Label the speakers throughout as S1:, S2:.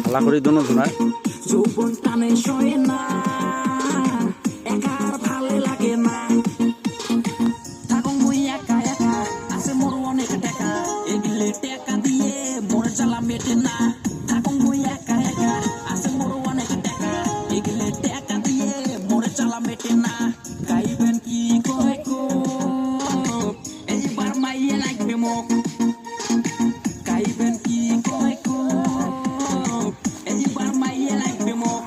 S1: হালা করি দোনো শোনায়
S2: যৌবন টানে সয় না একার ভালে লাগে না থাকুন মুই একা একা আছে মোর অনেক টাকা এগুলে টাকা দিয়ে মোর জ্বালা মেটে না থাকুন মুই একা একা আছে মোর অনেক টাকা এগুলে টাকা দিয়ে মোর জ্বালা মেটে না গাইবেন কি কয় গো এইবার মাইয়ে লাগবে মোক গাইবেন কি কয় গো এইবার মাইয়ে লাগবে মোক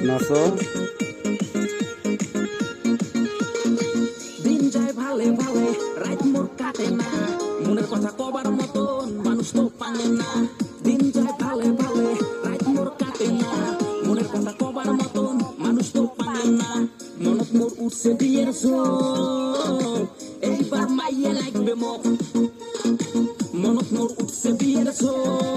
S1: নাচো
S2: দিন যায় ভালে ভালে রাত মোর কাটে না মনের কথা কবার মতন মানুষ তো পানে না দিন যায় ভালে ভালে রাত মোর কাটে না মনের কথা কবার মতন মানুষ তো পানে না মনত মোর উঠছে বিয়ের ঝোঁক এইবার মাইয়ে লাগবে মোক মনত মোর উঠছে বিয়ের ঝোঁক